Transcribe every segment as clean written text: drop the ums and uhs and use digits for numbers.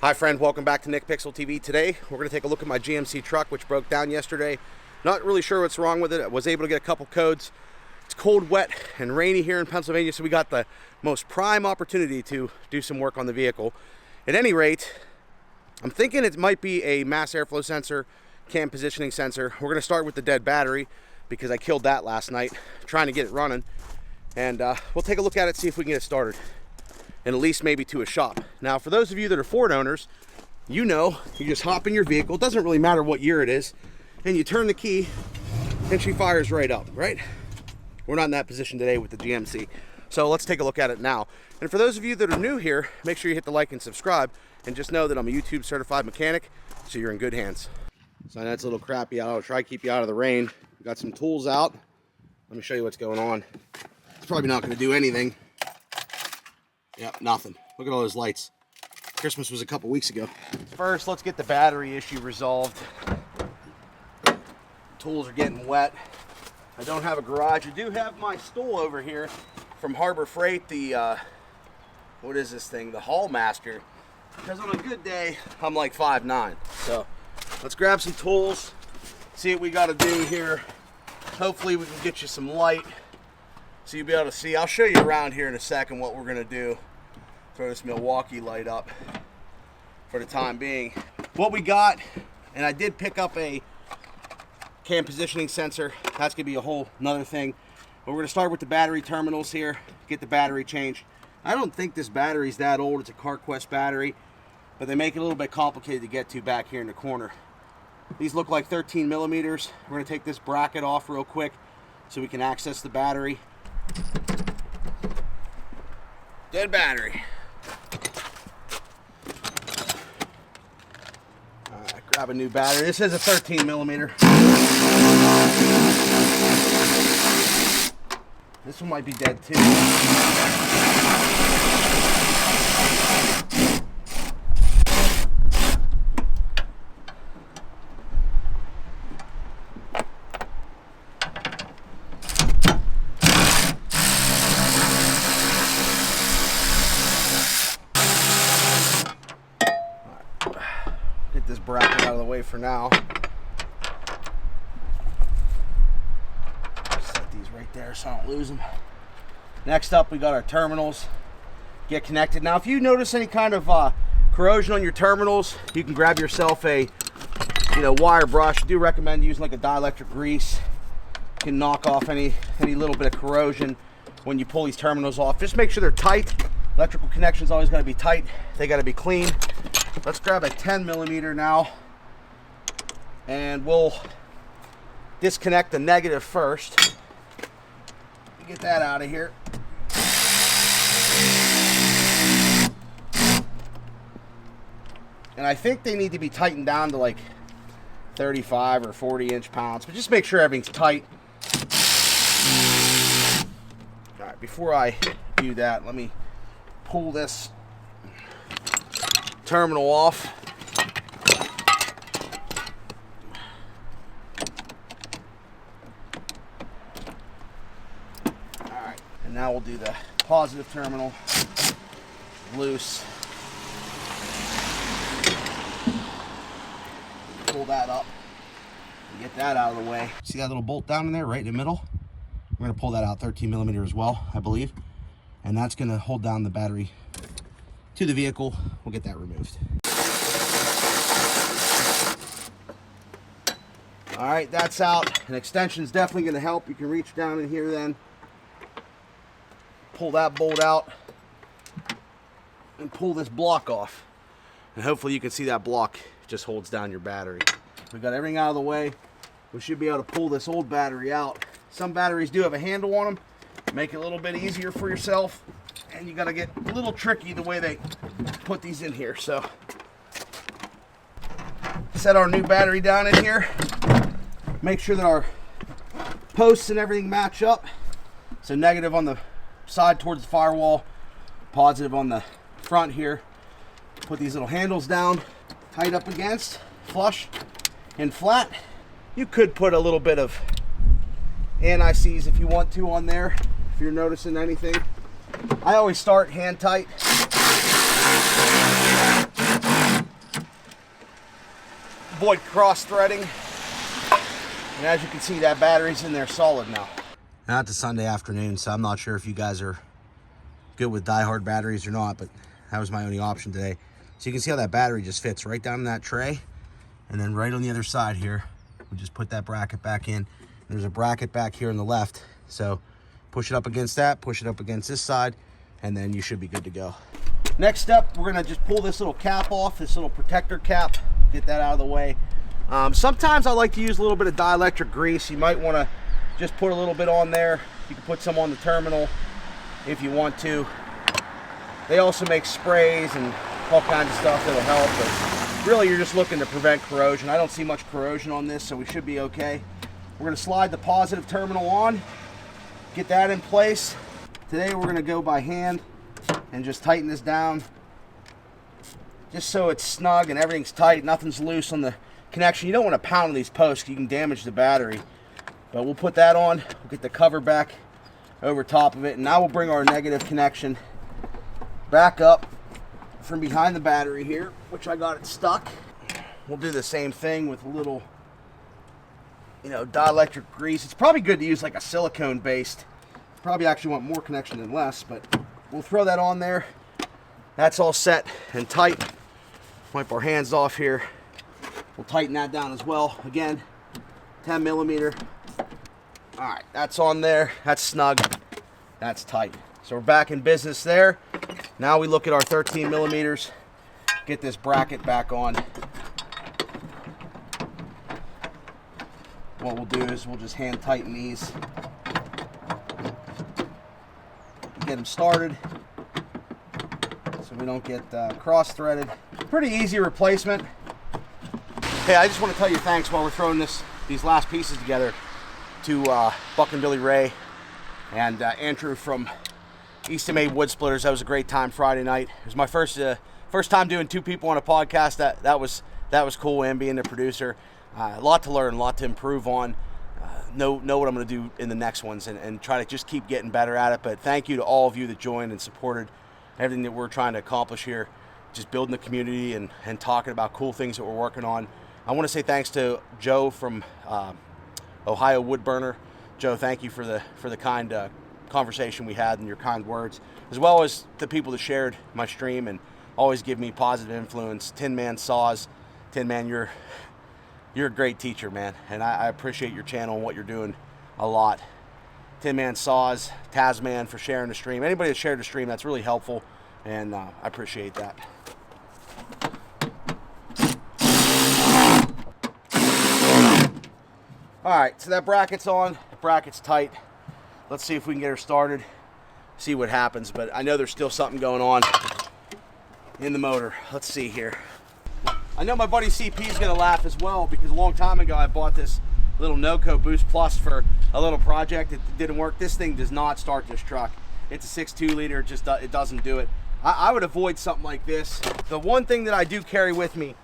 Hi friend, welcome back to Nick Pixel TV. Today we're going to take a look at my GMC truck, which broke down yesterday. Not really sure what's wrong with it. I was able to get a couple codes. It's cold, wet, and rainy here in Pennsylvania, so we got the most prime opportunity to do some work on the vehicle. At any rate, I'm thinking it might be a mass airflow sensor, cam positioning sensor. We're going to start with the dead battery because I killed that last night trying to get it running. And we'll take a look at it, see if we can get it started. And at least maybe to a shop. Now, for those of you that are Ford owners, you know, you just hop in your vehicle, it doesn't really matter what year it is, and you turn the key, and she fires right up, right? We're not in that position today with the GMC. So let's take a look at it now. And for those of you that are new here, make sure you hit the like and subscribe, and just know that I'm a YouTube certified mechanic, so you're in good hands. So that's a little crappy out. I'll try to keep you out of the rain. We got some tools out. Let me show you what's going on. It's probably not going to do anything. Yep, nothing. Look at all those lights. Christmas was a couple weeks ago. First, let's get the battery issue resolved. Tools are getting wet. I don't have a garage. I do have my stool over here from Harbor Freight, the, what is this thing? The Hall Master. Because on a good day, I'm like 5'9". So, let's grab some tools, see what we got to do here. Hopefully we can get you some light so you'll be able to see. I'll show you around here in a second what we're going to do. Throw this Milwaukee light up for the time being. What we got, and I did pick up a cam positioning sensor. That's going to be a whole nother thing. But we're going to start with the battery terminals here, get the battery changed. I don't think this battery's that old. It's a CarQuest battery, but they make it a little bit complicated to get to back here in the corner. These look like 13 millimeters. We're going to take this bracket off real quick so we can access the battery. Dead battery. Alright, grab a new battery. This is a 13 millimeter. This one might be dead too. This bracket out of the way for now. Set these right there so I don't lose them. Next up, we got our terminals. Get connected. Now, if you notice any kind of corrosion on your terminals, you can grab yourself a, wire brush. I do recommend using like a Dielectric Grease. You can knock off any little bit of corrosion when you pull these terminals off. Just make sure they're tight. Electrical connections always got to be tight. They got to be clean. Let's grab a 10 millimeter now, and we'll disconnect the negative first. Get that out of here. And I think they need to be tightened down to like 35 or 40 inch-pounds, but just make sure everything's tight. All right, before I do that, let me pull this terminal off. Alright, and now we'll do the positive terminal loose. Pull that up and get that out of the way. See that little bolt down in there right in the middle? We're going to pull that out 13 millimeter as well, I believe. And that's going to hold down the battery to the vehicle. We'll get that removed. All right, that's out. An extension is definitely going to help. You can reach down in here then, pull that bolt out, and pull this block off. And hopefully you can see that block just holds down your battery. We got everything out of the way. We should be able to pull this old battery out. Some batteries do have a handle on them. Make it a little bit easier for yourself. And you gotta get a little tricky the way they put these in here. So set our new battery down in here. Make sure that our posts and everything match up. So negative on the side towards the firewall, positive on the front here. Put these little handles down, tight up against, flush and flat. You could put a little bit of anti-seize if you want to on there, if you're noticing anything. I always start hand tight. avoid cross-threading. And as you can see, that battery's in there solid now. Now it's a Sunday afternoon, so I'm not sure if you guys are good with die-hard batteries or not, but that was my only option today. So you can see how that battery just fits right down in that tray. And then right on the other side here, we just put that bracket back in. There's a bracket back here on the left. So push it up against that, push it up against this side, and then you should be good to go. Next step, we're gonna just pull this little cap off, this little protector cap, get that out of the way. Sometimes I like to use a little bit of dielectric grease. You might wanna just put a little bit on there. You can put some on the terminal if you want to. They also make sprays and all kinds of stuff that'll help, but really you're just looking to prevent corrosion. I don't see much corrosion on this, so we should be okay. We're gonna slide the positive terminal on, get that in place. Today we're gonna go by hand and just tighten this down just so it's snug and everything's tight, nothing's loose on the connection. You don't want to pound on these posts, you can damage the battery. But we'll put that on, we'll get the cover back over top of it, and now we'll bring our negative connection back up from behind the battery here, which I got it stuck. We'll do the same thing with a little, dielectric grease. It's probably good to use like a silicone based. Probably actually want more connection than less, but we'll throw that on there. That's all set and tight. Wipe our hands off here. We'll tighten that down as well. Again, 10 millimeter. All right, that's on there. That's snug. That's tight. So we're back in business there. Now we look at our 13 millimeters. Get this bracket back on. What we'll do is we'll just hand tighten these. Get them started so we don't get cross-threaded. Pretty easy replacement. Hey, I just want to tell you thanks while we're throwing these last pieces together to Buck and Billy Ray and Andrew from Easton Made Wood Splitters. That was a great time Friday night. It was my first time doing two people on a podcast. That was cool, and being the producer. A lot to learn, a lot to improve on. Know what I'm going to do in the next ones and try to just keep getting better at it. But thank you to all of you that joined and supported everything that we're trying to accomplish here. Just building the community and talking about cool things that we're working on. I want to say thanks to Joe from Ohio Woodburner. Joe, thank you for the kind conversation we had and your kind words, as well as the people that shared my stream and always give me positive influence. Tin Man Saws. Tin Man, you're a great teacher, man, and I appreciate your channel and what you're doing a lot. Tin Man Saws, Tasman for sharing the stream. Anybody that shared the stream, that's really helpful, and I appreciate that. All right, so that bracket's on, the bracket's tight. Let's see if we can get her started, see what happens, but I know there's still something going on in the motor. Let's see here. I know my buddy CP is going to laugh as well, because a long time ago I bought this little Noco Boost Plus for a little project. It didn't work. This thing does not start this truck. It's a 6.2 liter, it doesn't do it. I would avoid something like this. The one thing that I do carry with me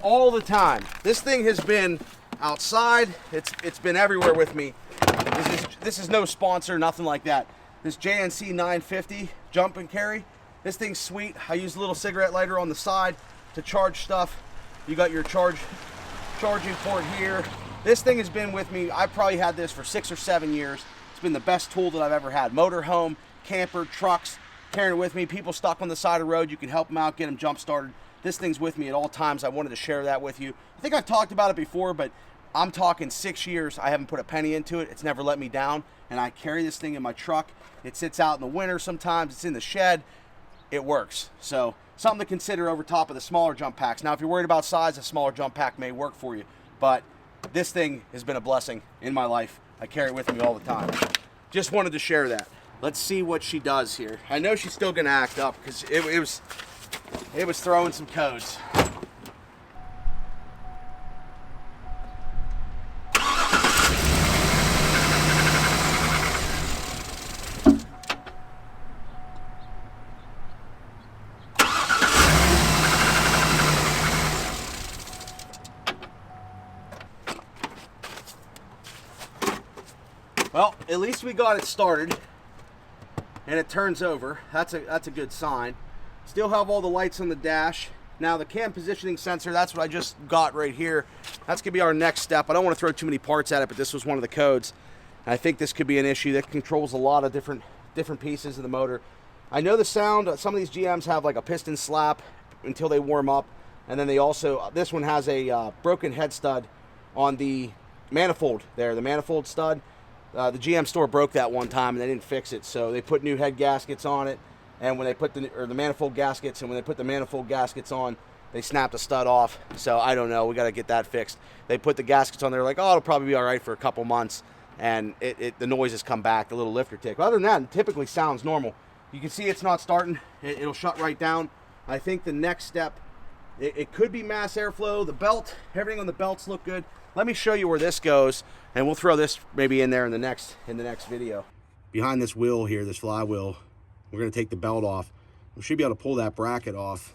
all the time, this thing has been outside, it's been everywhere with me. This is no sponsor, nothing like that. This JNC 950 jump and carry, this thing's sweet. I use a little cigarette lighter on the side to charge stuff. You got your charging port here. This thing has been with me. I probably had this for 6 or 7 years. It's been the best tool that I've ever had. Motorhome, camper, trucks, carrying it with me. People stuck on the side of the road, you can help them out, get them jump started. This thing's with me at all times. I wanted to share that with you. I think I've talked about it before, but I'm talking 6 years. I haven't put a penny into it. It's never let me down, and I carry this thing in my truck. It sits out in the winter sometimes. It's in the shed. It works. So something to consider over top of the smaller jump packs. Now, if you're worried about size, a smaller jump pack may work for you, but this thing has been a blessing in my life. I carry it with me all the time. Just wanted to share that. Let's see what she does here. I know she's still gonna act up because it was throwing some codes. Well, at least we got it started and it turns over. That's a good sign. Still have all the lights on the dash. Now the cam positioning sensor, that's what I just got right here. That's gonna be our next step. I don't want to throw too many parts at it, but this was one of the codes. And I think this could be an issue that controls a lot of different pieces of the motor. I know the sound, some of these GMs have like a piston slap until they warm up. And then they also, this one has a broken head stud on the manifold there, the manifold stud. The GM store broke that one time and they didn't fix it. So they put new head gaskets on it. And when they put the manifold gaskets, and when they put the manifold gaskets on, they snapped a stud off. So I don't know, we got to get that fixed. They put the gaskets on there like, oh, it'll probably be all right for a couple months. And the noise has come back, the little lifter tick. But other than that, it typically sounds normal. You can see it's not starting. It'll shut right down. I think the next step, it could be mass airflow. The belt, everything on the belts look good. Let me show you where this goes, and we'll throw this maybe in there in the next video. Behind this wheel here, this flywheel, we're going to take the belt off. We should be able to pull that bracket off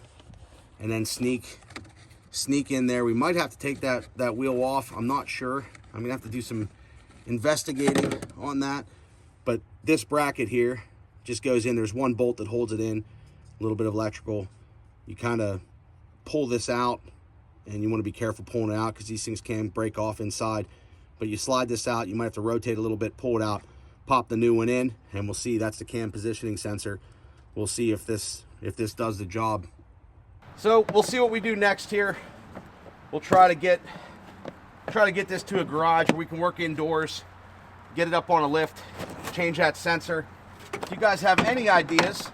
and then sneak in there. We might have to take that wheel off. I'm not sure. I'm going to have to do some investigating on that. But this bracket here just goes in. There's one bolt that holds it in, a little bit of electrical. You kind of pull this out, and you want to be careful pulling it out because these things can break off inside. But you slide this out, you might have to rotate a little bit, pull it out, pop the new one in, and we'll see. That's the cam positioning sensor. We'll see if this does the job. So we'll see what we do next here. We'll try to get this to a garage where we can work indoors, get it up on a lift, change that sensor. If you guys have any ideas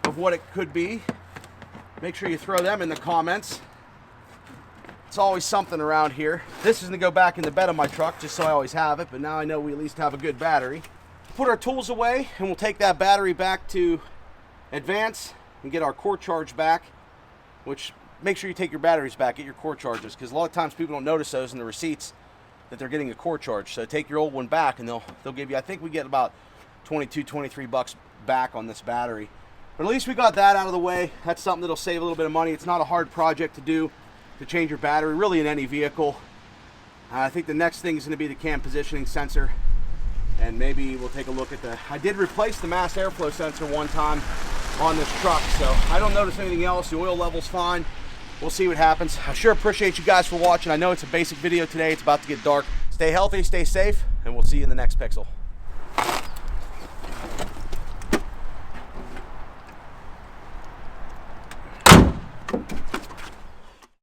of what it could be, make sure you throw them in the comments. It's always something around here. This is gonna go back in the bed of my truck just so I always have it, but now I know we at least have a good battery. Put our tools away and we'll take that battery back to Advance and get our core charge back, which make sure you take your batteries back, get your core charges, because a lot of times people don't notice those in the receipts that they're getting a core charge. So take your old one back and they'll give you, I think we get about 22, 23 bucks back on this battery. But at least we got that out of the way. That's something that'll save a little bit of money. It's not a hard project to do, to change your battery, really in any vehicle. I think the next thing is going to be the cam positioning sensor. And maybe we'll take a look at I did replace the mass airflow sensor one time on this truck, so I don't notice anything else. The oil level's fine. We'll see what happens. I sure appreciate you guys for watching. I know it's a basic video today. It's about to get dark. Stay healthy, stay safe, and we'll see you in the next pixel.